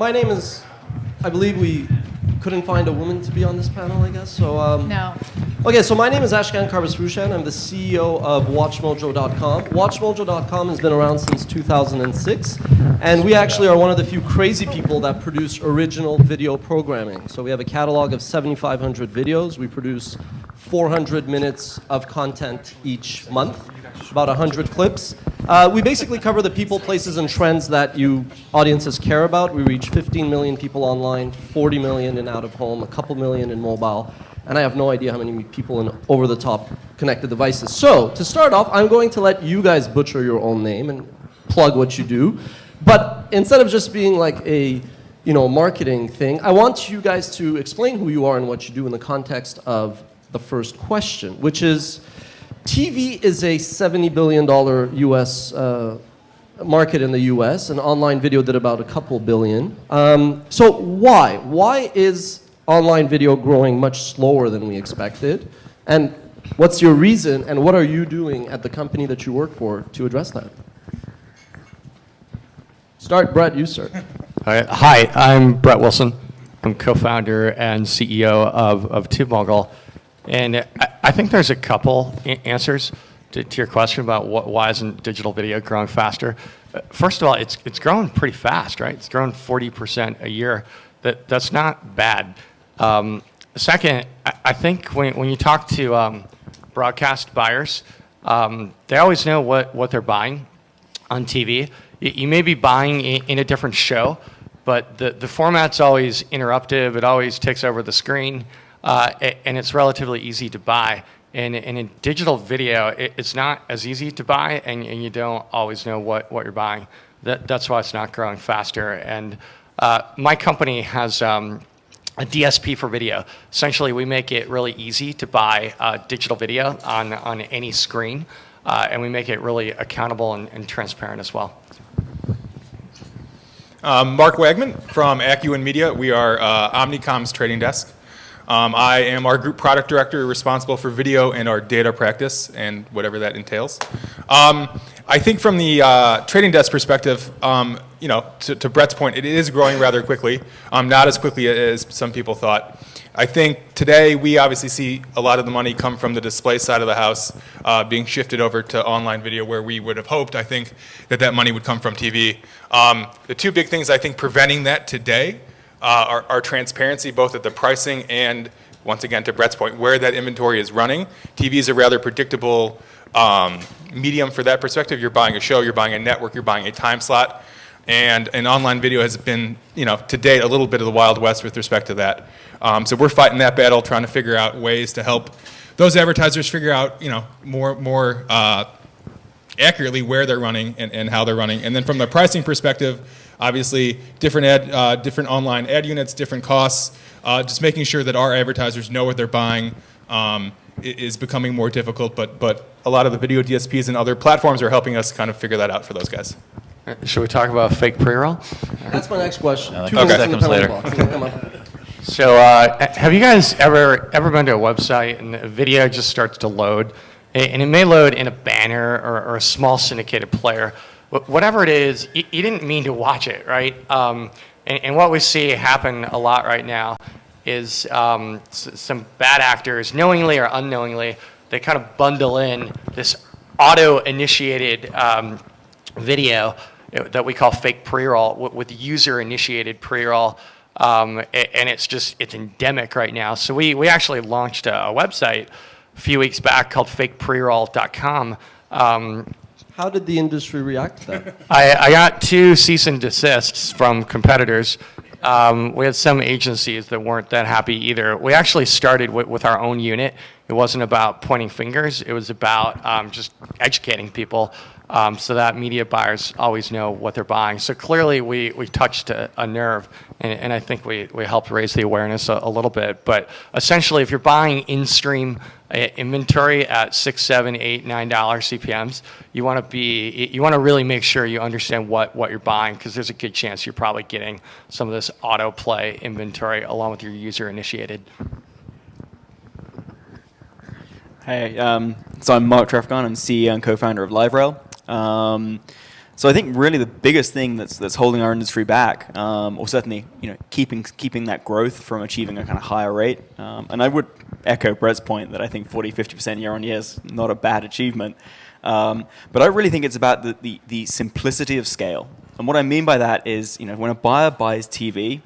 my name is, I believe we couldn't find a woman to be on this panel, I guess. So No. Okay, so my name is Ashkan Karbasfrooshan. I'm the CEO of WatchMojo.com. WatchMojo.com has been around since 2006, and we actually are one of the few crazy people that produce original video programming. So we have a catalog of 7,500 videos. We produce 400 minutes of content each month, about 100 clips. We basically cover the people, places, and trends that you audiences care about. We reach 15 million people online, 40 million in out-of-home, a couple million in mobile, and I have no idea how many people in over-the-top connected devices. So, to start off, I'm going to let you guys butcher your own name and plug what you do. But instead of just being like a marketing thing, I want you guys to explain who you are and what you do in the context of the first question, which is, TV is a $70 billion US market in the US, and online video did about a couple billion. So why? Why is online video growing much slower than we expected? And what's your reason, and what are you doing at the company that you work for to address that? Brett, you start. Hi, I'm Brett Wilson. I'm co-founder and CEO of TubeMogul. And I think there's a couple answers to your question about why isn't digital video growing faster. First of all, it's growing pretty fast, right? It's growing 40% a year. That's not bad. Second, I think when you talk to broadcast buyers, they always know what they're buying on TV. You may be buying in a different show, but the format's always interruptive. It always takes over the screen. And it's relatively easy to buy. And in digital video, it's not as easy to buy, and you don't always know what you're buying. That's why it's not growing faster. And my company has a DSP for video. Essentially, we make it really easy to buy digital video on any screen, and we make it really accountable and transparent as well. Mark Wagman from Acuin Media. We are Omnicom's trading desk. I am our group product director responsible for video and our data practice and whatever that entails. I think from the trading desk perspective, to Brett's point, it is growing rather quickly, not as quickly as some people thought. I think today we obviously see a lot of the money come from the display side of the house being shifted over to online video, where we would have hoped, I think, that money would come from TV. The two big things I think preventing that today are transparency, both at the pricing and, once again, to Brett's point, where that inventory is running. TV is a rather predictable medium for that perspective. You're buying a show, you're buying a network, you're buying a time slot, and online video has been, to date, a little bit of the Wild West with respect to that. So we're fighting that battle, trying to figure out ways to help those advertisers figure out, more accurately where they're running and how they're running. And then from the pricing perspective, obviously, different online ad units, different costs. Just making sure that our advertisers know what they're buying is becoming more difficult. But a lot of the video DSPs and other platforms are helping us kind of figure that out for those guys. Should we talk about fake pre-roll? That's my next question. Like 2 minutes that in the comes later. penalty box. It'll come up. So have you guys ever been to a website and a video just starts to load? And it may load in a banner or a small syndicated player. Whatever it is, you didn't mean to watch it, right? And what we see happen a lot right now is some bad actors, knowingly or unknowingly, they kind of bundle in this auto-initiated video that we call fake pre-roll with user-initiated pre-roll. And it's endemic right now. So we actually launched a website a few weeks back called fakepreroll.com. How did the industry react to that? I got 2 cease and desists from competitors. We had some agencies that weren't that happy either. We actually started with our own unit. It wasn't about pointing fingers. It was about just educating people so that media buyers always know what they're buying. So clearly we touched a nerve, and I think we helped raise the awareness a little bit. But essentially, if you're buying in-stream inventory at $6, $7, $8, $9 CPMs, you want to really make sure you understand what you're buying, because there's a good chance you're probably getting some of this autoplay inventory along with your user-initiated. Hey, so I'm Mark Trefcon. I'm CEO and co-founder of LiveRail. So I think really the biggest thing that's holding our industry back, or certainly keeping that growth from achieving a kind of higher rate, and I would echo Brett's point that I think 40-50% year on year is not a bad achievement, but I really think it's about the simplicity of scale. And what I mean by that is, when a buyer buys TV,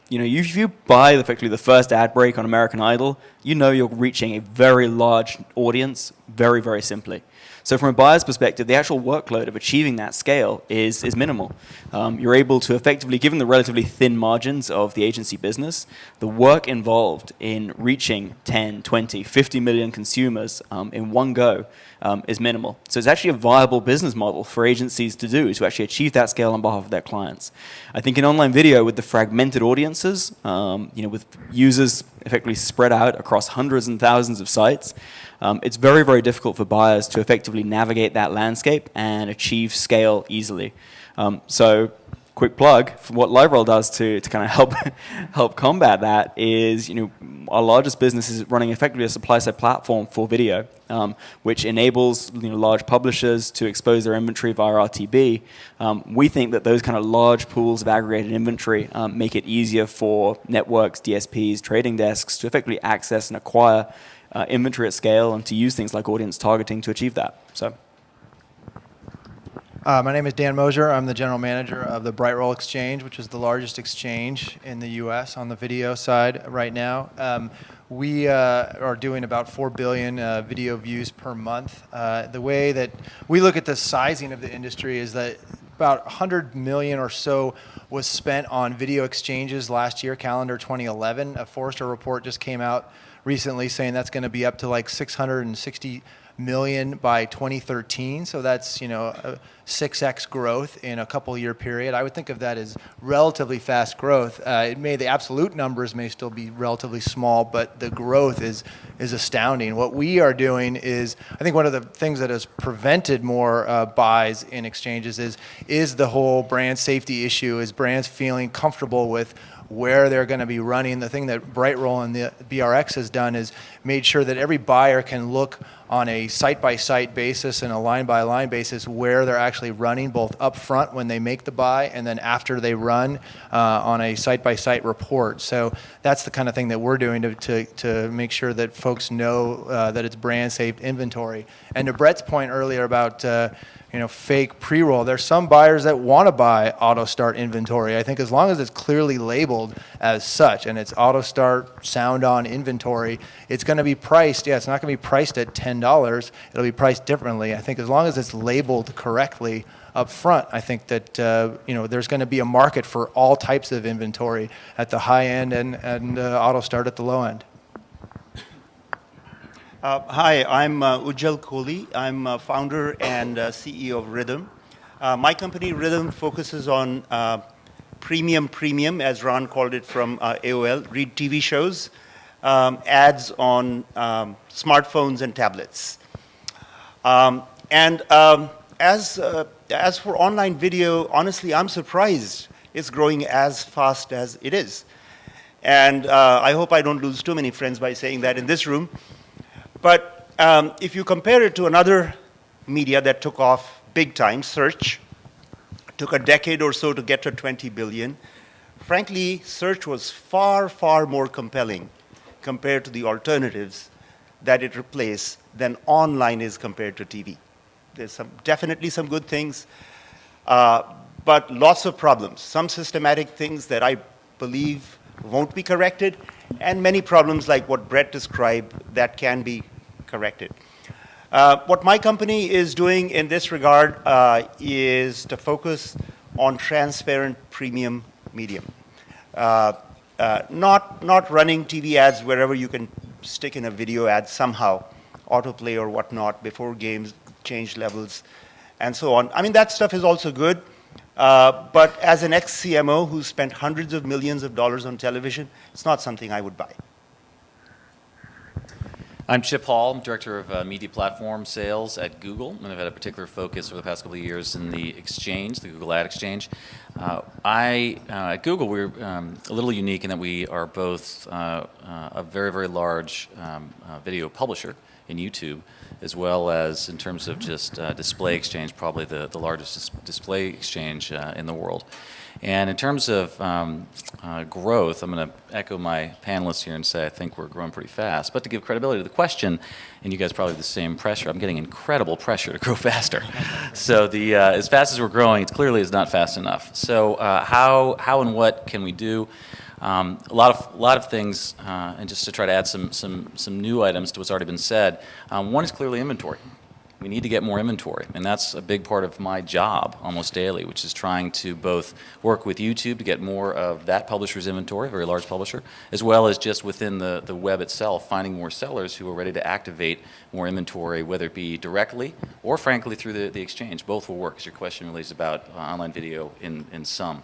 if you buy effectively the first ad break on American Idol, you're reaching a very large audience very, very simply. So from a buyer's perspective, the actual workload of achieving that scale is minimal. You're able to effectively, given the relatively thin margins of the agency business, the work involved in reaching 10, 20, 50 million consumers in one go is minimal. So it's actually a viable business model for agencies to do, to actually achieve that scale on behalf of their clients. I think in online video, with the fragmented audiences, with users effectively spread out across hundreds and thousands of sites, it's very, very difficult for buyers to effectively navigate that landscape and achieve scale easily. So, quick plug for what LiveRoll does to kind of help combat that is, our largest business is running effectively a supply-side platform for video, which enables large publishers to expose their inventory via RTB. We think that those kind of large pools of aggregated inventory make it easier for networks, DSPs, trading desks to effectively access and acquire inventory at scale and to use things like audience targeting to achieve that. So. My name is Dan Mosier. I'm the general manager of the BrightRoll Exchange, which is the largest exchange in the U.S. on the video side right now. We are doing about 4 billion video views per month. The way that we look at the sizing of the industry is that about 100 million or so was spent on video exchanges last year, calendar 2011. A Forrester report just came out recently saying that's going to be up to like 660 million by 2013. So that's, a 6x growth in a couple-year period. I would think of that as relatively fast growth. The absolute numbers may still be relatively small, but the growth is astounding. What we are doing is, I think one of the things that has prevented more buys in exchanges is the whole brand safety issue, is brands feeling comfortable with where they're going to be running. The thing that BrightRoll and the BRX has done is made sure that every buyer can look on a site-by-site basis and a line-by-line basis where they're actually running, both up front when they make the buy and then after they run on a site-by-site report. So that's the kind of thing that we're doing to make sure that folks know that it's brand-safe inventory. And to Brett's point earlier about fake pre-roll, there's some buyers that want to buy auto start inventory. I think as long as it's clearly labeled as such and it's auto start sound on inventory, it's going to be priced. It's not going to be priced at $10. It'll be priced differently. I think as long as it's labeled correctly up front, I think that there's going to be a market for all types of inventory at the high end and auto start at the low end. Hi, I'm Ujjal Kohli. I'm founder and CEO of Rhythm. My company, Rhythm, focuses on premium, as Ron called it from AOL, read TV shows, ads on smartphones and tablets. As for online video, honestly, I'm surprised it's growing as fast as it is. And I hope I don't lose too many friends by saying that in this room. But if you compare it to another media that took off big time, search, took a decade or so to get to 20 billion, frankly, search was far, far more compelling compared to the alternatives that it replaced than online is compared to TV. There's definitely some good things, but lots of problems. Some systematic things that I believe won't be corrected, and many problems like what Brett described that can be corrected. What my company is doing in this regard is to focus on transparent premium medium. Not running TV ads wherever you can stick in a video ad somehow, autoplay or whatnot, before games change levels, and so on. I mean, that stuff is also good. But as an ex-CMO who spent hundreds of millions of dollars on television, it's not something I would buy. I'm Chip Hall. I'm Director of Media Platform Sales at Google, and I've had a particular focus over the past couple of years in the exchange, the Google Ad Exchange. At Google, we're a little unique in that we are both a very, very large video publisher in YouTube, as well as in terms of just display exchange, probably the largest display exchange in the world. And in terms of growth, I'm going to echo my panelists here and say I think we're growing pretty fast. But to give credibility to the question, and you guys probably have the same pressure, I'm getting incredible pressure to grow faster. So as fast as we're growing, it clearly is not fast enough. So how and what can we do? A lot of things, and just to try to add some new items to what's already been said. One is clearly inventory. We need to get more inventory, and that's a big part of my job almost daily, which is trying to both work with YouTube to get more of that publisher's inventory, a very large publisher, as well as just within the web itself, finding more sellers who are ready to activate more inventory, whether it be directly or frankly through the exchange. Both will work, as your question really is about online video in some.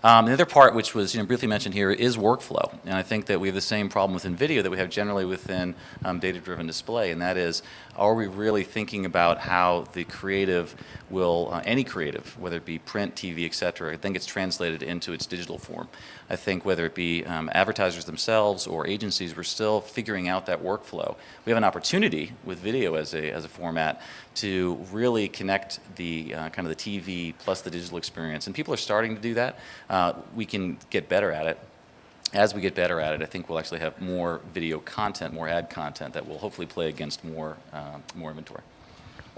The other part, which was briefly mentioned here, is workflow. And I think that we have the same problem within video that we have generally within data-driven display, and that is, are we really thinking about how the creative will, any creative, whether it be print, TV, et cetera, I think it's translated into its digital form. I think whether it be advertisers themselves or agencies, we're still figuring out that workflow. We have an opportunity with video as a format to really connect the kind of the TV plus the digital experience, and people are starting to do that. We can get better at it. As we get better at it, I think we'll actually have more video content, more ad content that will hopefully play against more inventory.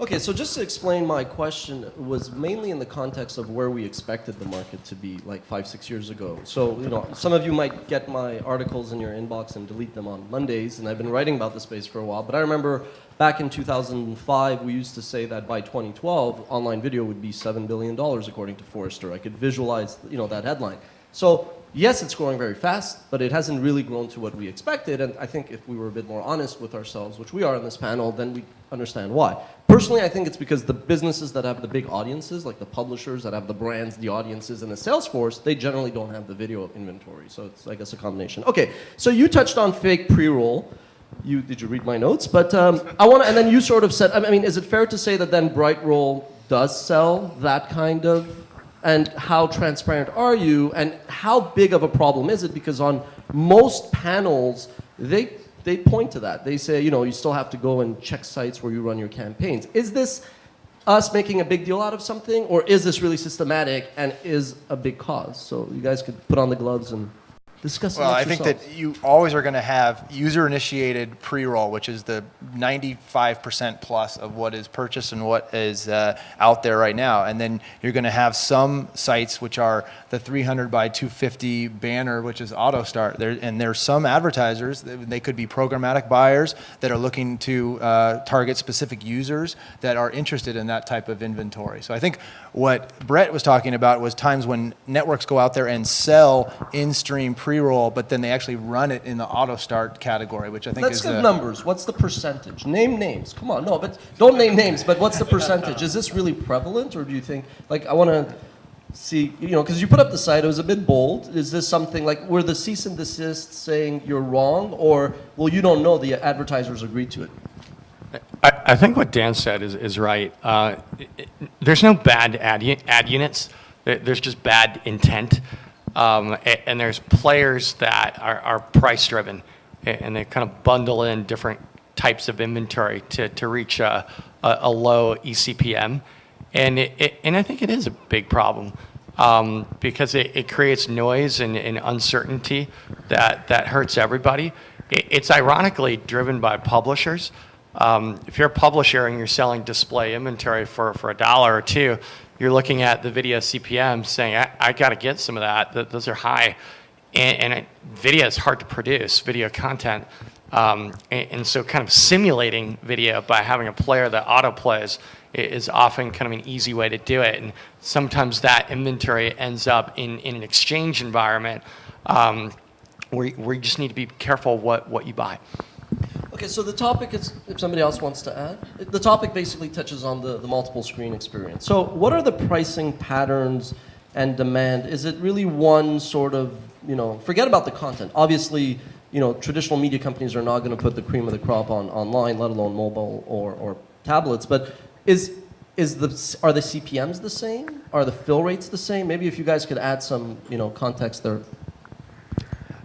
Okay, so just to explain, my question was mainly in the context of where we expected the market to be like 5-6 years ago. So, some of you might get my articles in your inbox and delete them on Mondays, and I've been writing about the space for a while. But I remember back in 2005, we used to say that by 2012, online video would be $7 billion, according to Forrester. I could visualize, that headline. So, yes, it's growing very fast, but it hasn't really grown to what we expected. And I think if we were a bit more honest with ourselves, which we are in this panel, then we understand why. Personally, I think it's because the businesses that have the big audiences, like the publishers that have the brands, the audiences, and the sales force, they generally don't have the video inventory. So it's, I guess, a combination. Okay, so you touched on fake pre-roll. Did you read my notes? But and then you sort of said, I mean, is it fair to say that then BrightRoll does sell that kind of? And how transparent are you? And how big of a problem is it? Because on most panels, they point to that. They say, you still have to go and check sites where you run your campaigns. Is this us making a big deal out of something? Or is this really systematic and is a big cause? So you guys could put on the gloves and discuss it. Well, I think that you always are going to have user-initiated pre-roll, which is the 95% plus of what is purchased and what is out there right now. And then you're going to have some sites which are the 300 by 250 banner, which is auto start. And there's some advertisers, they could be programmatic buyers that are looking to target specific users that are interested in that type of inventory. So I think what Brett was talking about was times when networks go out there and sell in-stream pre-roll, but then they actually run it in the auto start category, which I think Let's give numbers. What's the percentage? Name names. Come on, no, but don't name names. But what's the percentage? Is this really prevalent, or do you think? Like, I want to see, because you put up the site, it was a bit bold. Is this something like were the cease and desist saying you're wrong, or you don't know, the advertisers agreed to it? I think what Dan said is right. There's no bad ad units. There's just bad intent. And there's players that are price driven, and they kind of bundle in different types of inventory to reach a low ECPM. And I think it is a big problem because it creates noise and uncertainty that hurts everybody. It's ironically driven by publishers. If you're a publisher and you're selling display inventory for $1 or $2, you're looking at the video CPM saying, I got to get some of that. Those are high. And video is hard to produce, video content. And so kind of simulating video by having a player that autoplays is often kind of an easy way to do it. And sometimes that inventory ends up in an exchange environment where you just need to be careful what you buy. Okay, so the topic is, if somebody else wants to add, the topic basically touches on the multiple screen experience. So what are the pricing patterns and demand? Is it really one sort of, forget about the content. Obviously, traditional media companies are not going to put the cream of the crop online, let alone mobile or tablets. But are the CPMs the same? Are the fill rates the same? Maybe if you guys could add some, context there.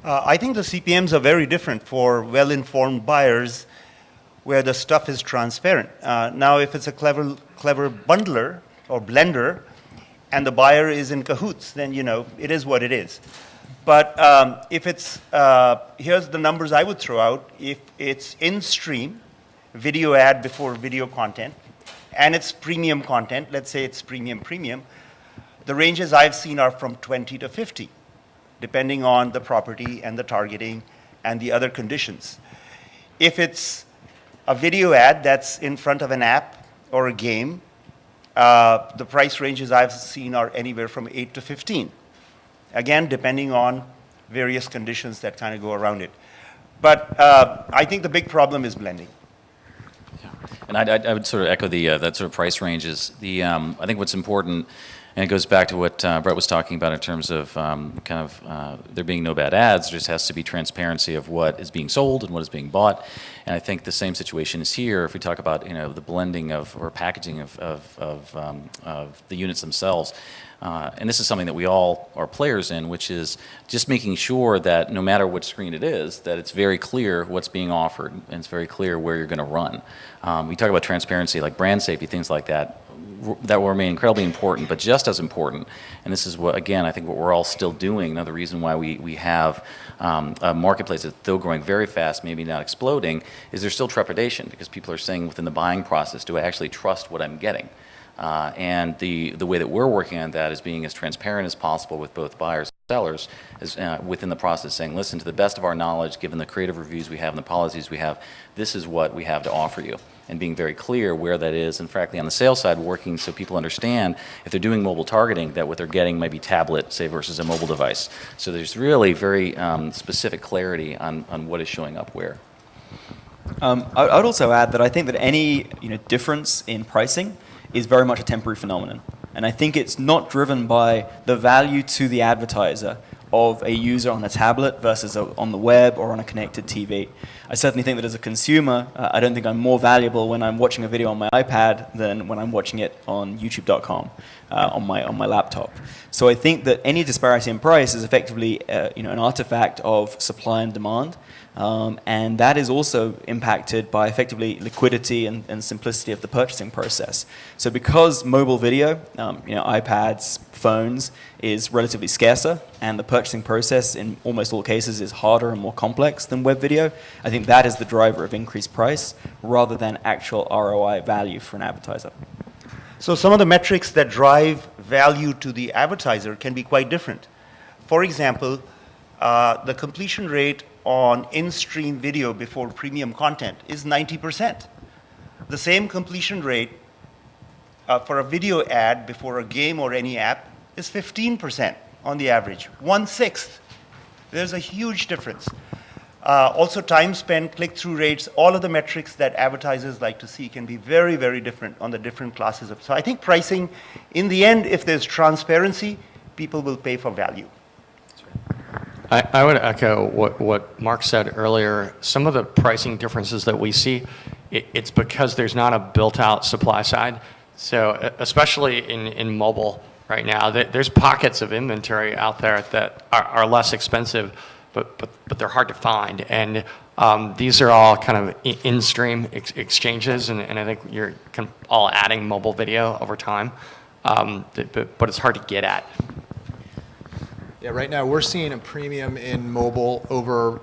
I think the CPMs are very different for well-informed buyers. where the stuff is transparent. Now, if it's a clever bundler or blender, and the buyer is in cahoots, then it is what it is. But if it's, here's the numbers I would throw out. If it's in-stream, video ad before video content, and it's premium content, let's say it's premium, the ranges I've seen are from 20 to 50, depending on the property and the targeting and the other conditions. If it's a video ad that's in front of an app or a game, the price ranges I've seen are anywhere from 8 to 15. Again, depending on various conditions that kind of go around it. But I think the big problem is blending. And I would sort of echo that sort of price ranges. I think what's important, and it goes back to what Brett was talking about in terms of there being no bad ads. There just has to be transparency of what is being sold and what is being bought. And I think the same situation is here if we talk about the blending or packaging of the units themselves. And this is something that we all are players in, which is just making sure that no matter what screen it is, that it's very clear what's being offered and it's very clear where you're going to run. We talk about transparency, like brand safety, things like that. That will remain incredibly important, but just as important, and this is what, again, I think what we're all still doing, another reason why we have a marketplace that's still growing very fast, maybe not exploding, is there's still trepidation because people are saying within the buying process, do I actually trust what I'm getting? And the way that we're working on that is being as transparent as possible with both buyers and sellers within the process, saying, listen, to the best of our knowledge, given the creative reviews we have and the policies we have, this is what we have to offer you. And being very clear where that is, and frankly on the sales side, working so people understand if they're doing mobile targeting, that what they're getting might be tablet, say, versus a mobile device. So there's really very specific clarity on what is showing up where. I would also add that I think that any difference in pricing is very much a temporary phenomenon. And I think it's not driven by the value to the advertiser of a user on a tablet versus on the web or on a connected TV. I certainly think that as a consumer, I don't think I'm more valuable when I'm watching a video on my iPad than when I'm watching it on YouTube.com on my laptop. So I think that any disparity in price is effectively an artifact of supply and demand. And that is also impacted by effectively liquidity and simplicity of the purchasing process. So because mobile video, iPads, phones, is relatively scarcer, and the purchasing process in almost all cases is harder and more complex than web video, I think that is the driver of increased price rather than actual ROI value for an advertiser. So some of the metrics that drive value to the advertiser can be quite different. For example, the completion rate on in-stream video before premium content is 90%. The same completion rate for a video ad before a game or any app is 15% on the average, 1/6. There's a huge difference. Also, time spent, click-through rates, all of the metrics that advertisers like to see can be very, very different on the different classes of. So I think pricing, in the end, if there's transparency, people will pay for value. I would echo what Mark said earlier. Some of the pricing differences that we see, it's because there's not a built-out supply side. So especially in mobile right now, there's pockets of inventory out there that are less expensive, but they're hard to find. And these are all kind of in-stream exchanges, and I think you're kind of all adding mobile video over time, but it's hard to get at. Yeah, right now we're seeing a premium in mobile over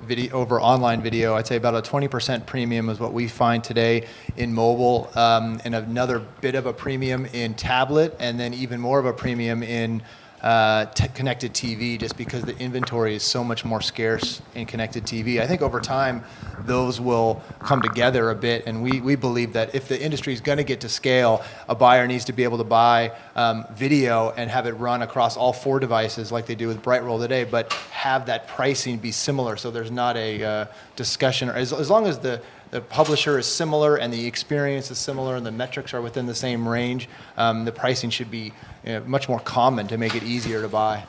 online video. I'd say about a 20% premium is what we find today in mobile, and another bit of a premium in tablet, and then even more of a premium in connected TV, just because the inventory is so much more scarce in connected TV. I think over time those will come together a bit, and we believe that if the industry is going to get to scale, a buyer needs to be able to buy video and have it run across all 4 devices like they do with BrightRoll today, but have that pricing be similar, so there's not a discussion, or as long as the publisher is similar and the experience is similar and the metrics are within the same range, the pricing should be much more common to make it easier to buy.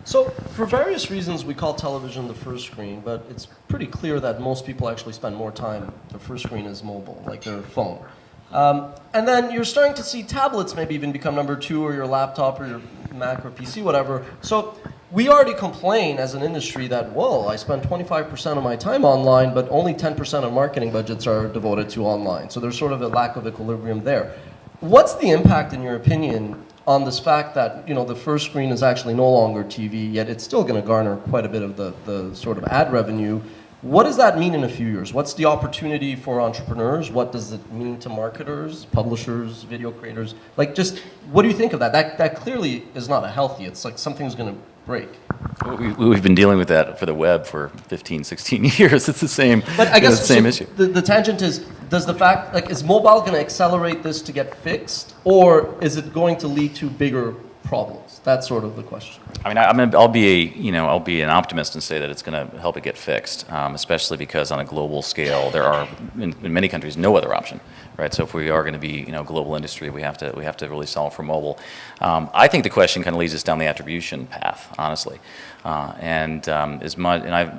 So for various reasons, we call television the first screen, but it's pretty clear that most people actually spend more time, the first screen is mobile, like their phone. And then you're starting to see tablets maybe even become number 2, or your laptop or your Mac or PC, whatever. So we already complain as an industry that, well, I spend 25% of my time online, but only 10% of marketing budgets are devoted to online. So there's sort of a lack of equilibrium there. What's the impact, in your opinion, on this fact that, you know, the first screen is actually no longer TV, yet it's still going to garner quite a bit of the sort of ad revenue? What does that mean in a few years? What's the opportunity for entrepreneurs? What does it mean to marketers, publishers, video creators? Like, just, what do you think of that? That clearly is not a healthy. It's like something's going to break. We've been dealing with that for the web for 15, 16 years. It's the same, but I guess the same so issue. The tangent is, does the fact, like, is mobile going to accelerate this to get fixed, or is it going to lead to bigger problems? That's sort of the question. I mean, I'll be an optimist and say that it's going to help it get fixed, especially because on a global scale, there are in many countries no other option, right? So if we are going to be, a global industry, we have to really solve for mobile. I think the question kind of leads us down the attribution path, honestly, and I've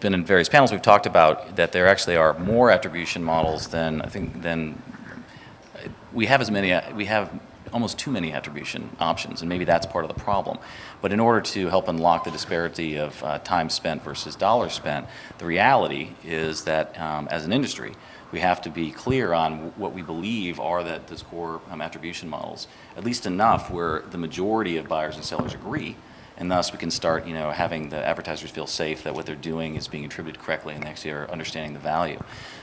been in various panels. We've talked about that there actually are more attribution models than we have almost too many attribution options, and maybe that's part of the problem. But in order to help unlock the disparity of time spent versus dollars spent, the reality is that as an industry, we have to be clear on what we believe are those core attribution models, at least enough where the majority of buyers and sellers agree, and thus we can start, having the advertisers feel safe that what they're doing is being attributed correctly, and actually are understanding the value.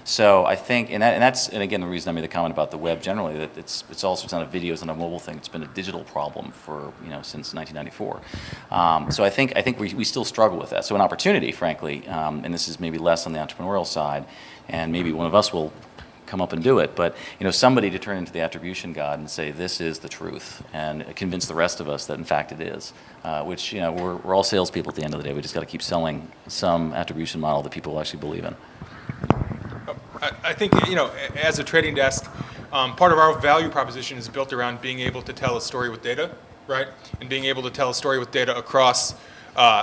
So I think, and again, the reason I made the comment about the web generally, that it's also not a video, it's not a mobile thing. It's been a digital problem for since 1994. So I think we still struggle with that. So an opportunity, frankly, and this is maybe less on the entrepreneurial side, and maybe one of us will come up and do it, but somebody to turn into the attribution god and say this is the truth, and convince the rest of us that in fact it is. Which we're all salespeople at the end of the day. We just got to keep selling some attribution model that people actually believe in. I think, as a trading desk, part of our value proposition is built around being able to tell a story with data, right? And being able to tell a story with data across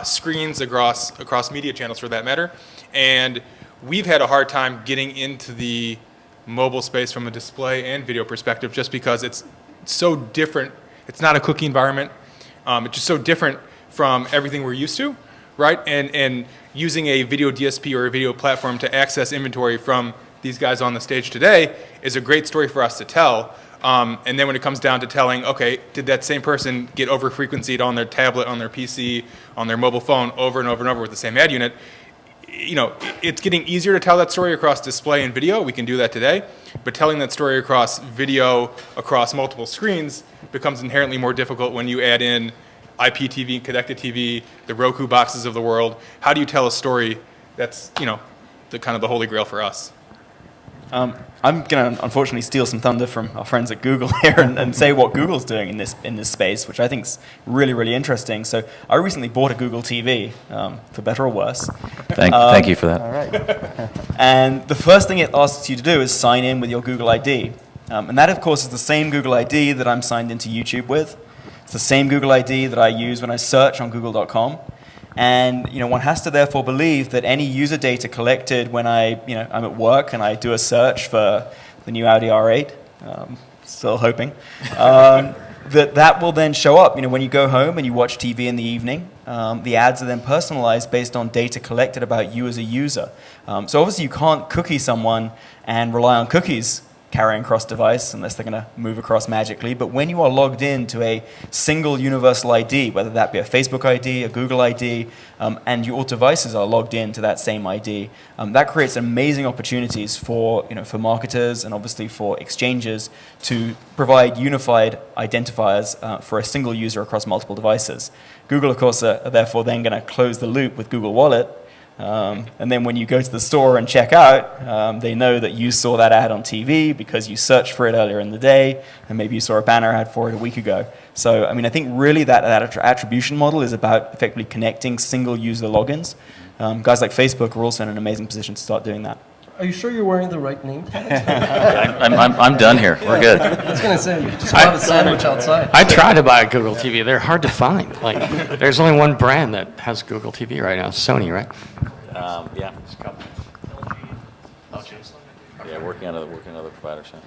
screens, across media channels for that matter. And we've had a hard time getting into the mobile space from a display and video perspective just because it's so different. It's not a cookie environment. It's just so different from everything we're used to, right? And using a video DSP or a video platform to access inventory from these guys on the stage today is a great story for us to tell. And then when it comes down to telling, okay, did that same person get over-frequencied on their tablet, on their PC, on their mobile phone over and over and over with the same ad unit? It's getting easier to tell that story across display and video. We can do that today. But telling that story across video, across multiple screens, becomes inherently more difficult when you add in IPTV, connected TV, the Roku boxes of the world. How do you tell a story that's, the kind of the holy grail for us? I'm going to unfortunately steal some thunder from our friends at Google here and say what Google's doing in this space, which I think is really, really interesting. So I recently bought a Google TV, for better or worse. Thank you for that. All right. And the first thing it asks you to do is sign in with your Google ID. And that, of course, is the same Google ID that I'm signed into YouTube with. It's the same Google ID that I use when I search on google.com. And one has to therefore believe that any user data collected when I'm at work and I do a search for the new Audi R8, still hoping, that will then show up. When you go home and you watch TV in the evening, the ads are then personalized based on data collected about you as a user. So obviously you can't cookie someone and rely on cookies carrying cross-device unless they're going to move across magically. But when you are logged into a single universal ID, whether that be a Facebook ID, a Google ID, and your devices are logged into that same ID, that creates amazing opportunities for marketers and obviously for exchanges to provide unified identifiers for a single user across multiple devices. Google, of course, are therefore then going to close the loop with Google Wallet. And then when you go to the store and check out, they know that you saw that ad on TV because you searched for it earlier in the day, and maybe you saw a banner ad for it a week ago. So, I think really that attribution model is about effectively connecting single user logins. Guys like Facebook are also in an amazing position to start doing that. Are you sure you're wearing the right name tag? I'm done here. We're good. I was going to say, you just bought a sandwich outside. I tried to buy a Google TV. They're hard to find. There's only one brand that has Google TV right now, Sony, right? Yeah. Yeah, working on other providers. Yeah.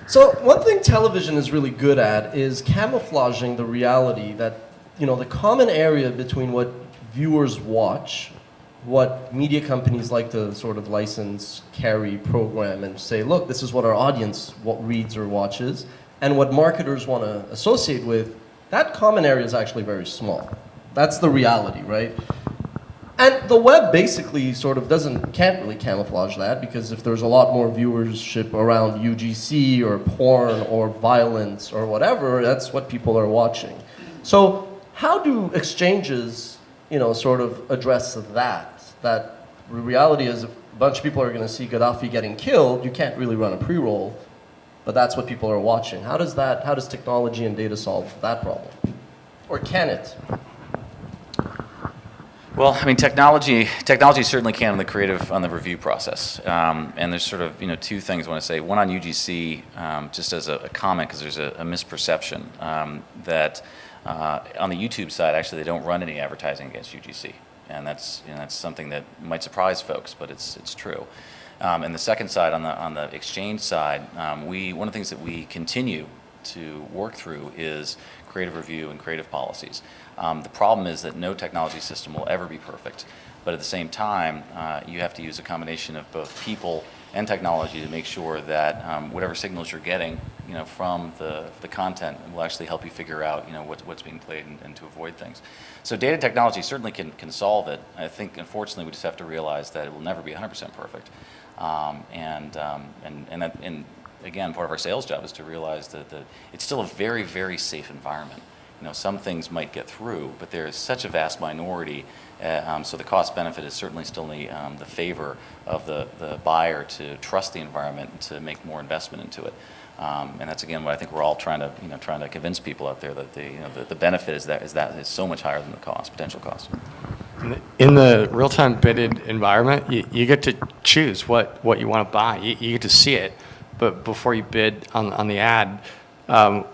So one thing television is really good at is camouflaging the reality that the common area between what viewers watch, what media companies like to sort of license, carry, program, and say, look, this is what our audience reads or watches, and what marketers want to associate with, that common area is actually very small. That's the reality, right? And the web basically sort of can't really camouflage that, because if there's a lot more viewership around UGC or porn or violence or whatever, that's what people are watching. So how do exchanges, sort of address that? That the reality is if a bunch of people are going to see Gaddafi getting killed, you can't really run a pre-roll, but that's what people are watching. How does technology and data solve that problem? Or can it? Well, I mean, technology certainly can on the review process. And there's sort of, two things I want to say. One on UGC, just as a comment, because there's a misperception that on the YouTube side, actually, they don't run any advertising against UGC. And that's something that might surprise folks, but it's true. And the second side, on the exchange side, one of the things that we continue to work through is creative review and creative policies. The problem is that no technology system will ever be perfect, but at the same time, you have to use a combination of both people and technology to make sure that whatever signals you're getting, from the content will actually help you figure out, what's being played and to avoid things. So data technology certainly can solve it. I think, unfortunately, we just have to realize that it will never be 100% perfect. And again, part of our sales job is to realize that it's still a very, very safe environment. Some things might get through, but there is such a vast minority, so the cost benefit is certainly still in the favor of the buyer to trust the environment and to make more investment into it. And that's again what I think we're all trying to convince people out there that the benefit is so much higher than the potential cost. In the real-time bidded environment, you get to choose what you want to buy. You get to see it, but before you bid on the ad.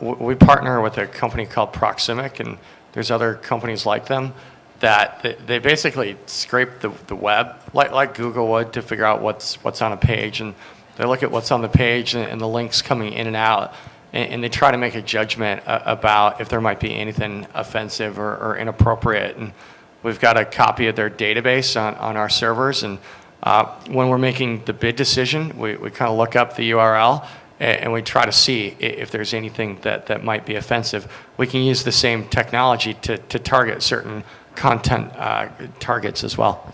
We partner with a company called Proximic, and there's other companies like them that they basically scrape the web like Google would to figure out what's on a page, and they look at what's on the page and the links coming in and out, and they try to make a judgment about if there might be anything offensive or inappropriate. And we've got a copy of their database on our servers, and when we're making the bid decision, we kind of look up the URL and we try to see if there's anything that might be offensive. We can use the same technology to target certain content targets as well.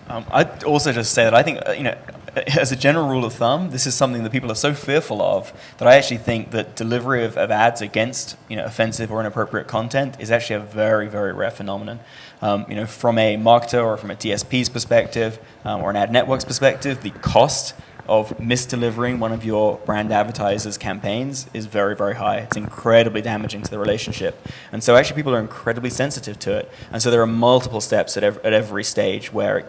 I'd also just say that I think, as a general rule of thumb, this is something that people are so fearful of that I actually think that delivery of ads against offensive or inappropriate content is actually a very, very rare phenomenon. From a marketer or from a DSP's perspective or an ad network's perspective, the cost of misdelivering one of your brand advertisers' campaigns is very, very high. It's incredibly damaging to the relationship. And so actually people are incredibly sensitive to it. And so there are multiple steps at every stage where,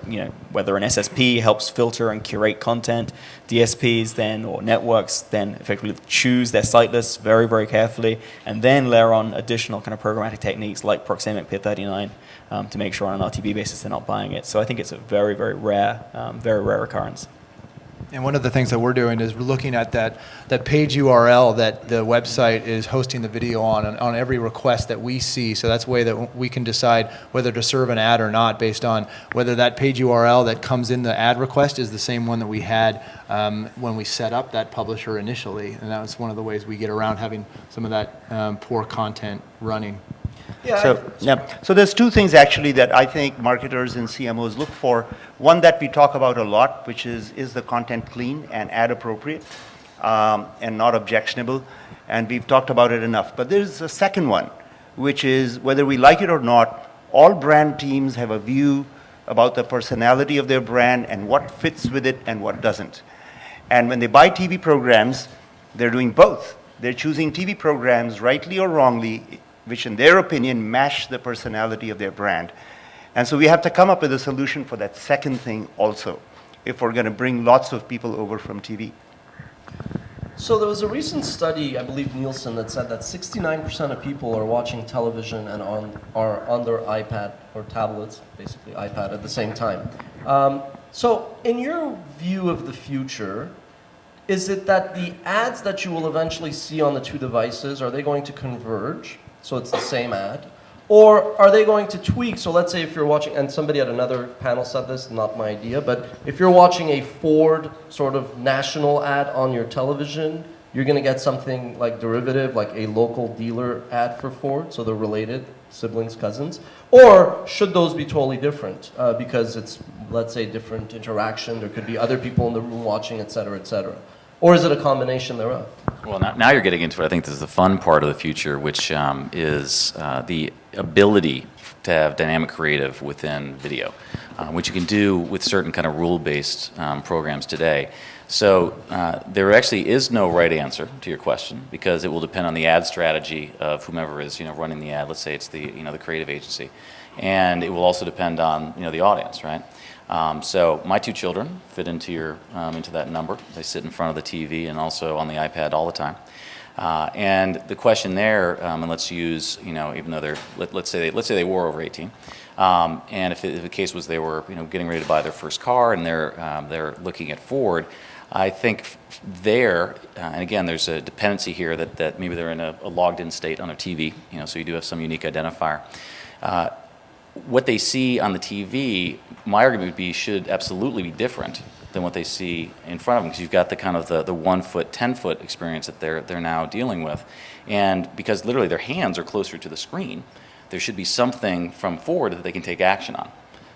whether an SSP helps filter and curate content, DSPs then, or networks then effectively choose their site lists very, very carefully, and then layer on additional kind of programmatic techniques like Proximic Peer 39 to make sure on an RTB basis they're not buying it. So I think it's a very, very rare occurrence. And one of the things that we're doing is we're looking at that page URL that the website is hosting the video on every request that we see. So that's a way that we can decide whether to serve an ad or not based on whether that page URL that comes in the ad request is the same one that we had when we set up that publisher initially. And that was one of the ways we get around having some of that poor content running. So there's two things actually that I think marketers and CMOs look for. One that we talk about a lot, which is the content clean and ad appropriate and not objectionable? And we've talked about it enough. But there's a second one, which is whether we like it or not, all brand teams have a view about the personality of their brand and what fits with it and what doesn't. And when they buy TV programs, they're doing both. They're choosing TV programs, rightly or wrongly, which in their opinion match the personality of their brand. And so we have to come up with a solution for that second thing also, if we're going to bring lots of people over from TV. So there was a recent study, I believe Nielsen, that said that 69% of people are watching television and are on their iPad or tablets, basically iPad at the same time. So in your view of the future, is it that the ads that you will eventually see on the two devices, are they going to converge? so it's the same ad? Or are they going to tweak? So let's say if you're watching, and somebody at another panel said this, not my idea, but if you're watching a Ford sort of national ad on your television, you're going to get something like derivative, like a local dealer ad for Ford, so they're related, siblings, cousins. Or should those be totally different because it's, let's say, different interaction, there could be other people in the room watching, et cetera, et cetera. Or is it a combination thereof? Well, now you're getting into it. I think this is the fun part of the future, which is the ability to have dynamic creative within video, which you can do with certain kind of rule-based programs today. So there actually is no right answer to your question because it will depend on the ad strategy of whomever is running the ad. Let's say it's the the creative agency, and it will also depend on the audience, right? So my 2 children fit into your into that number. They sit in front of the TV and also on the iPad all the time. And the question there, and let's use even though they're let's say they were over 18, and if the case was they were getting ready to buy their first car and they're looking at Ford. I think there, and again, there's a dependency here that maybe they're in a logged-in state on a TV, so you do have some unique identifier. What they see on the TV, my argument would be, should absolutely be different than what they see in front of them, because you've got the kind of the 1 foot, 10 foot experience that they're now dealing with, and because literally their hands are closer to the screen, there should be something from Ford that they can take action on.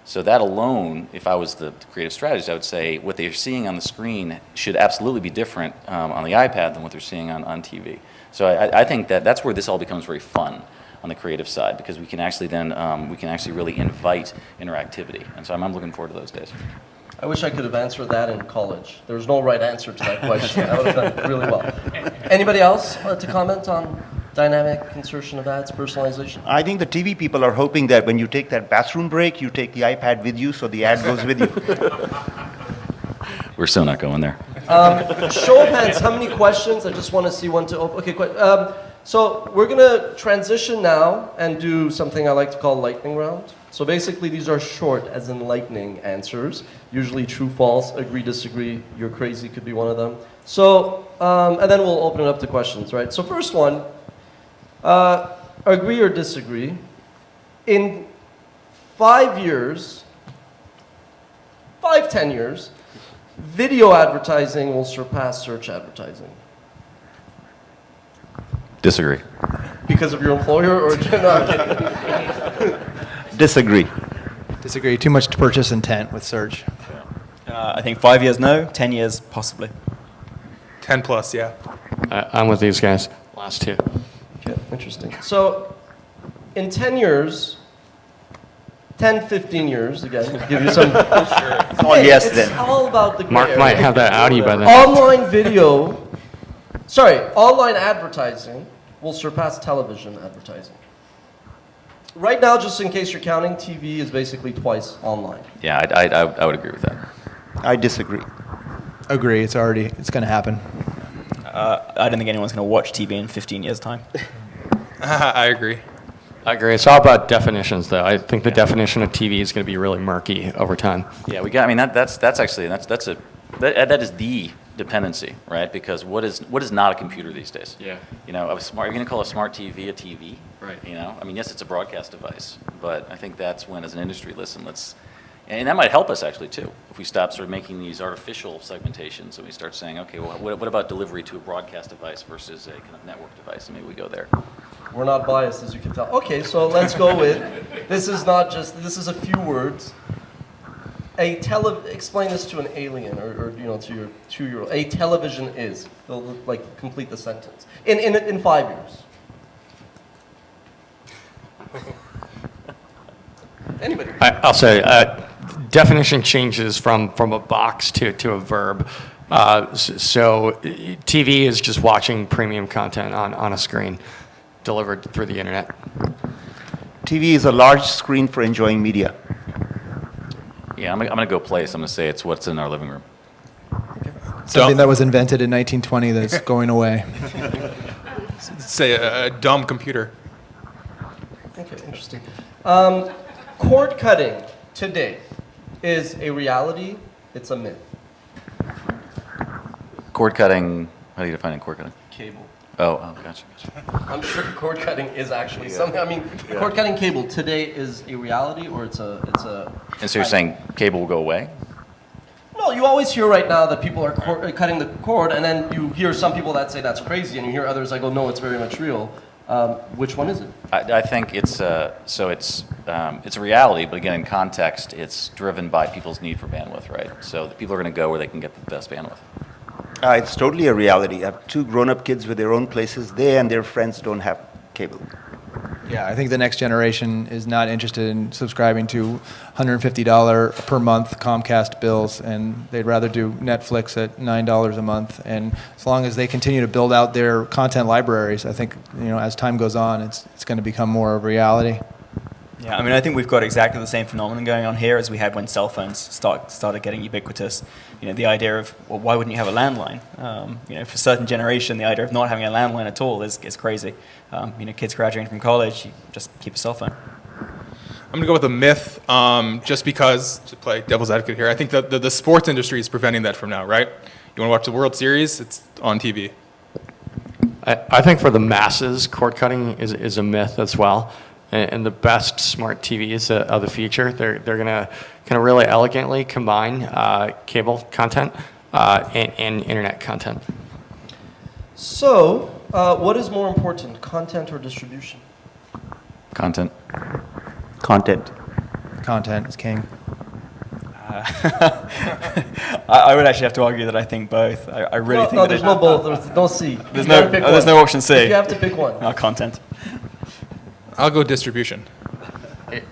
So that alone, if I was the creative strategist, I would say what they're seeing on the screen should absolutely be different on the iPad than what they're seeing on TV. So I think that's where this all becomes very fun on the creative side, because we can actually then really invite interactivity. And so I'm looking forward to those days. I wish I could have answered that in college. There's no right answer to that question. I would have done really well. Anybody else to comment on dynamic insertion of ads, personalization? I think the TV people are hoping that when you take that bathroom break, you take the iPad with you, so the ad goes with you. We're still not going there. Show of hands, how many questions? I just want to see one to open. Okay, so we're going to transition now and do something I like to call lightning round. So basically these are short, as in lightning answers. Usually true, false, agree, disagree, you're crazy could be one of them. So, and then we'll open it up to questions, right? So first one, agree or disagree, in 5 years, 10 years, video advertising will surpass search advertising. Disagree. Because of your employer, or no, I'm kidding. Disagree. Disagree. Too much purchase intent with search. I think 5 years, no. 10 years, possibly. 10 plus, yeah. I'm with these guys. Last 2. Okay, interesting. So, in 10 years, 10, 15 years, again, to give you some... It's all yes it's then. all about the Mark gray might area. have that Audi by then. Online advertising will surpass television advertising. Right now, just in case you're counting, TV is basically twice online. Yeah, I would agree with that. I disagree. Agree. It's going to happen. I don't think anyone's going to watch TV in 15 years' time. I agree. I agree. It's all about definitions, though. I think the definition of TV is going to be really murky over time. Yeah, that's the dependency, right? Because what is not a computer these days? Yeah. You're going to call a smart TV a TV, Right. Yes, it's a broadcast device, but I think that's when, as an industry, and that might help us actually too, if we stop sort of making these artificial segmentations and we start saying, okay, well, what about delivery to a broadcast device versus a kind of network device? And maybe we go there. We're not biased, as you can tell. Okay, so let's go with, this is a few words. Explain this to an alien or to your 2-year-old. A television is. They'll complete the sentence. In 5 years. Anybody? I'll say definition changes from a box to a verb. So TV is just watching premium content on a screen delivered through the internet. TV is a large screen for enjoying media. Yeah, I'm going to go place. I'm going to say it's what's in our living room. Something that was invented in 1920 that's going away. Say a dumb computer. Okay, interesting. Cord cutting today is a reality, it's a myth. Cord cutting, how do you define cord cutting? Cable. Gotcha. I'm sure cord cutting is actually something. I mean, cord cutting cable today is a reality, or it's a. And so you're saying cable will go away? No, you always hear right now that people are cutting the cord, and then you hear some people that say that's crazy, and you hear others that go, no, it's very much real. Which one is it? I think it's a reality, but again, in context, it's driven by people's need for bandwidth, right? So the people are going to go where they can get the best bandwidth. It's totally a reality. I have two grown-up kids with their own places. They and their friends don't have cable. Yeah, I think the next generation is not interested in subscribing to $150 per month Comcast bills, and they'd rather do Netflix at $9 a month. And as long as they continue to build out their content libraries, I think, as time goes on, it's going to become more of a reality. Yeah, I mean, I think we've got exactly the same phenomenon going on here as we had when cell phones started getting ubiquitous. The idea of, well, why wouldn't you have a landline? For a certain generation, the idea of not having a landline at all is crazy. Kids graduating from college, you just keep a cell phone. I'm going to go with a myth, just because, to play devil's advocate here, I think that the sports industry is preventing that from now, right? You want to watch the World Series? It's on TV. I think for the masses, cord cutting is a myth as well. And the best smart TVs of the future, they're going to kind of really elegantly combine cable content and internet content. So, what is more important, content or distribution? Content. Content. Content is king. I would actually have to argue that I think both. I really think no, that there's no both. There's no C. There's no option C. You have to pick one. Content. I'll go distribution.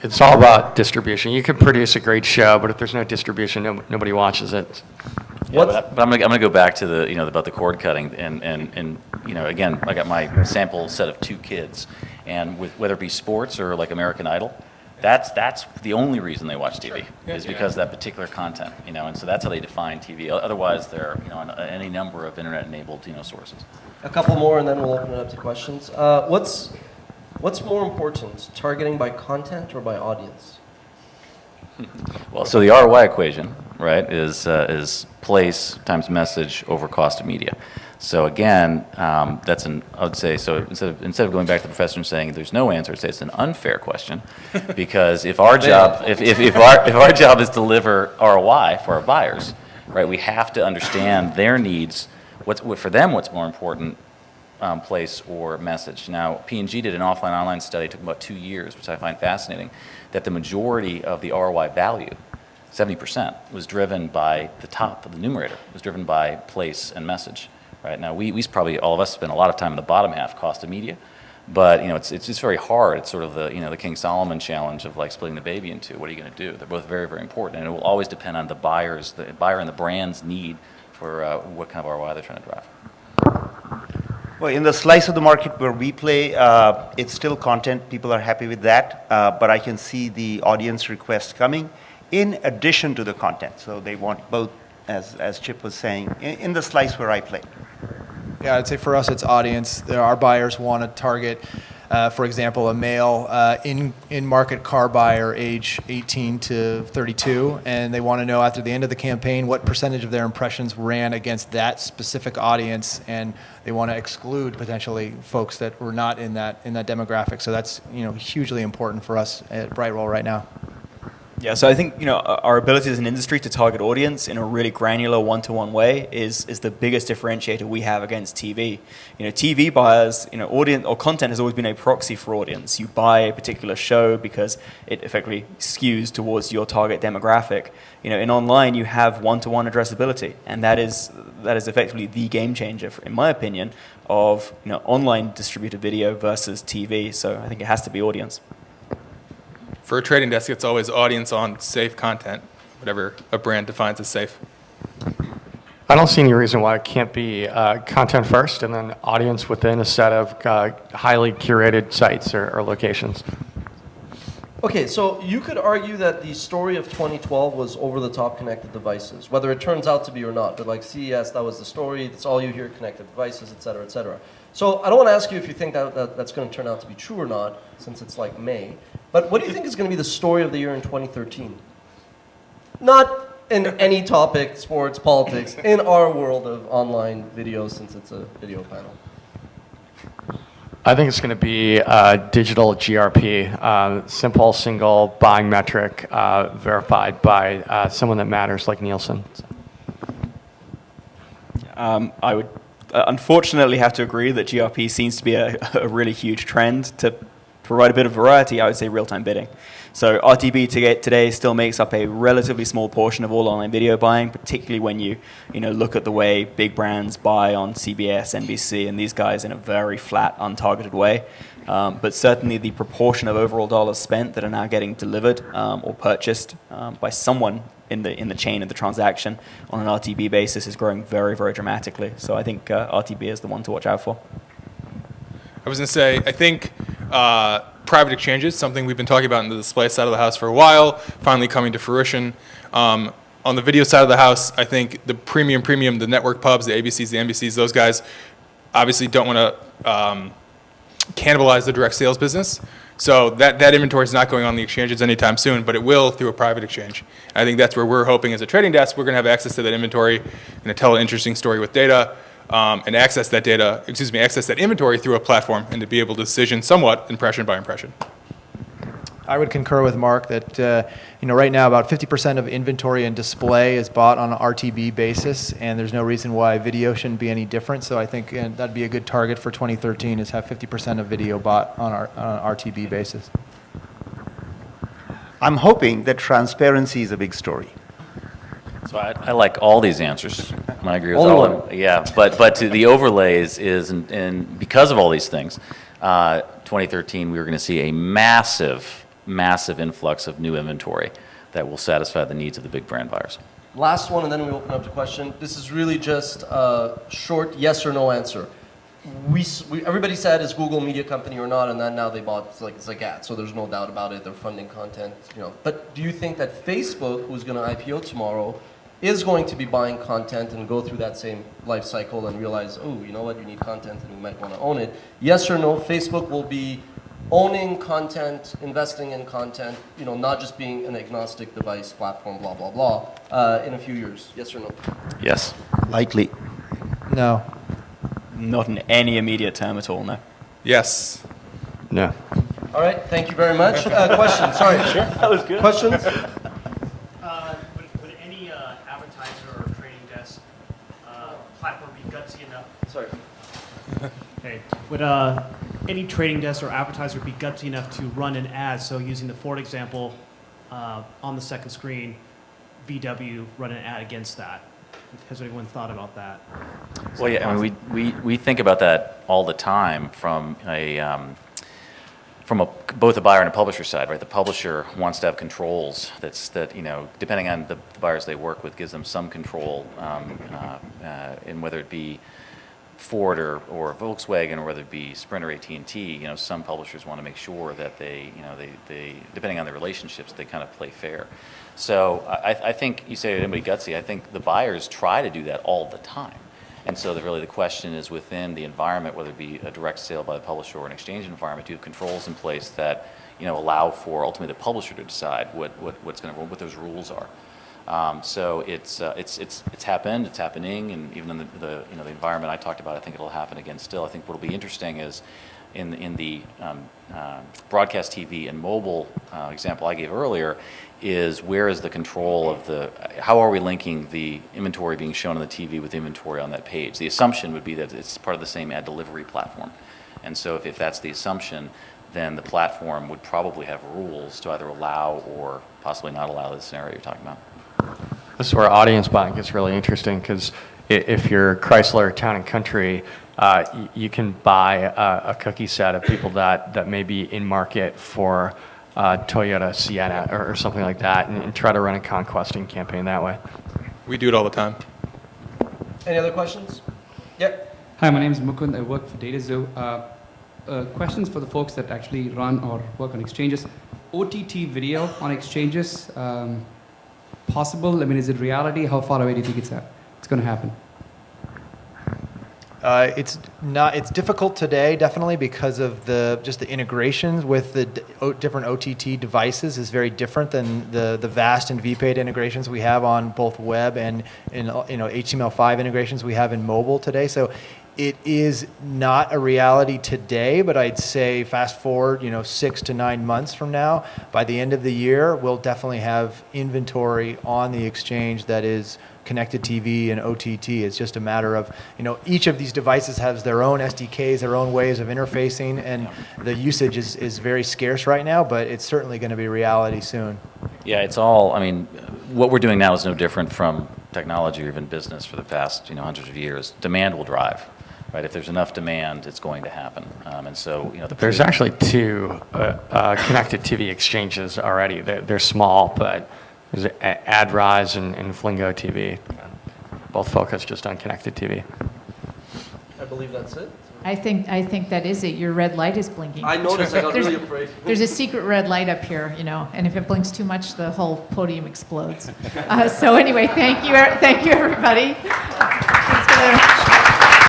It's all about distribution. You can produce a great show, but if there's no distribution, nobody watches it. Yeah, but I'm gonna go back to the about the cord cutting and again, I got my sample set of 2 kids, and with whether it be sports or like American Idol, that's the only reason they watch TV is because of that particular content, and so that's how they define TV. Otherwise, they're on any number of internet-enabled sources. A couple more, and then we'll open it up to questions. What's more important, targeting by content or by audience? Well, so the ROI equation, right, is place times message over cost of media. So again, I would say, so instead of going back to the professor and saying there's no answer, I'd say it's an unfair question, because if our job if our job is to deliver ROI for our buyers, right, we have to understand their needs. For them, what's more important, place or message. Now, P&G did an offline-online study, it took about 2 years, which I find fascinating, that the majority of the ROI value, 70%, was driven by the top of the numerator, was driven by place and message. Right now, we probably, all of us, spend a lot of time in the bottom half, cost of media, but it's just very hard. It's sort of the King Solomon challenge of like splitting the baby in two. What are you going to do? They're both very, very important, and it will always depend on the buyer and the brand's need for what kind of ROI they're trying to drive. Well, in the slice of the market where we play, it's still content. People are happy with that, but I can see the audience request coming in addition to the content. So they want both, as Chip was saying, in the slice where I play. Yeah, I'd say for us it's audience. Our buyers want to target, for example, a male in-market car buyer age 18 to 32, and they want to know after the end of the campaign what percentage of their impressions ran against that specific audience, and they want to exclude potentially folks that were not in that demographic. So that's hugely important for us at Brightroll right now. Yeah, so I think our ability as an industry to target audience in a really granular one-to-one way is the biggest differentiator we have against TV. TV buyers, audience or content has always been a proxy for audience. You buy a particular show because it effectively skews towards your target demographic. In online you have one-to-one addressability, and that is effectively the game changer, in my opinion, of online distributed video versus TV. So I think it has to be audience. For a trading desk, it's always audience on safe content, whatever a brand defines as safe. I don't see any reason why it can't be content first and then audience within a set of highly curated sites or locations. Okay, so you could argue that the story of 2012 was over-the-top connected devices, whether it turns out to be or not. But like CES, that was the story. That's all you hear, connected devices, et cetera, et cetera. So I don't want to ask you if you think that's going to turn out to be true or not, since it's like May. But what do you think is going to be the story of the year in 2013? Not in any topic, sports, politics, in our world of online video, since it's a video panel. I think it's going to be digital GRP, simple, single buying metric, verified by someone that matters like Nielsen. I would unfortunately have to agree that GRP seems to be a really huge trend. To provide a bit of variety, I would say real-time bidding. So RTB today still makes up a relatively small portion of all online video buying, particularly when you look at the way big brands buy on CBS, NBC, and these guys in a very flat, untargeted way. But certainly the proportion of overall dollars spent that are now getting delivered or purchased by someone in the chain of the transaction on an RTB basis is growing very, very dramatically. So I think RTB is the one to watch out for. I was going to say, I think private exchanges, something we've been talking about in the display side of the house for a while, finally coming to fruition. On the video side of the house, I think the premium, the network pubs, the ABCs, the NBCs, those guys obviously don't want to cannibalize the direct sales business. So that inventory is not going on the exchanges anytime soon, but it will through a private exchange. I think that's where we're hoping as a trading desk, we're going to have access to that inventory, going to tell an interesting story with data, and access that inventory through a platform, and to be able to decision somewhat impression by impression. I would concur with Mark that right now about 50% of inventory and display is bought on an RTB basis, and there's no reason why video shouldn't be any different. So I think that'd be a good target for 2013 is have 50% of video bought on an RTB basis. I'm hoping that transparency is a big story. So I like all these answers. I agree with all of them. Yeah, but to the overlays is, and because of all these things, 2013 we were going to see a massive influx of new inventory that will satisfy the needs of the big brand buyers. Last one, and then we open up to question. This is really just a short yes or no answer. Everybody said, is Google a media company or not, and then now they bought Zagat, so there's no doubt about it. They're funding content, But do you think that Facebook, who's going to IPO tomorrow, is going to be buying content and go through that same life cycle and realize, oh, you know what, you need content and you might want to own it? Yes or no, Facebook will be owning content, investing in content, not just being an agnostic device platform, blah, blah, blah, in a few years? Yes or no? Yes. Likely. No. Not in any immediate term at all, no. Yes. No. All right, thank you very much. Questions? Sorry. Sure. That was good. Questions? Would any advertiser or trading desk platform be gutsy enough? Sorry. Okay. Would any trading desk or advertiser be gutsy enough to run an ad? So using the Ford example, on the second screen, VW run an ad against that. Has anyone thought about that? Well, yeah, I mean, we think about that all the time from both a buyer and a publisher side, right? The publisher wants to have controls that depending on the buyers they work with, gives them some control in whether it be Ford or Volkswagen, or whether it be Sprint or AT&T. Some publishers want to make sure that they depending on the relationships, they kind of play fair. So I think you say anybody gutsy. I think the buyers try to do that all the time. And so the question is within the environment, whether it be a direct sale by the publisher or an exchange environment, do you have controls in place that allow for ultimately the publisher to decide what those rules are. So it's happened, it's happening, and even in the environment I talked about, I think it'll happen again still. I think what'll be interesting is in the broadcast TV and mobile example I gave earlier, is where is the control of how are we linking the inventory being shown on the TV with inventory on that page? The assumption would be that it's part of the same ad delivery platform. And so if that's the assumption, then the platform would probably have rules to either allow or possibly not allow the scenario you're talking about. This is where audience buying gets really interesting, because if you're Chrysler Town and Country, you can buy a cookie set of people that may be in market for Toyota Sienna or something like that, and try to run a conquesting campaign that way. We do it all the time. Any other questions? Yep. Hi, my name is Mukund. I work for DataZoo. Questions for the folks that actually run or work on exchanges. OTT video on exchanges, possible? I mean, is it reality? How far away do you think it's going to happen? It's difficult today, definitely, because of just the integrations with the different OTT devices is very different than the VAST and VPAID integrations we have on both web and HTML5 integrations we have in mobile today. So It is not a reality today, but I'd say fast forward, 6 to 9 months from now, by the end of the year, we'll definitely have inventory on the exchange that is connected TV and OTT. It's just a matter of, each of these devices has their own SDKs, their own ways of interfacing, and the usage is very scarce right now, but it's certainly going to be reality soon. Yeah, it's all, what we're doing now is no different from technology or even business for the past, hundreds of years. Demand will drive, right? If there's enough demand, it's going to happen. And so, There's actually 2 connected TV exchanges already. They're small, but there's AdRise and Flingo TV. Both focus just on connected TV. I believe that's it. I think that is it. Your red light is blinking. I noticed. I got really afraid. There's a secret red light up here, and if it blinks too much, the whole podium explodes. So anyway, thank you, everybody. Let's go there.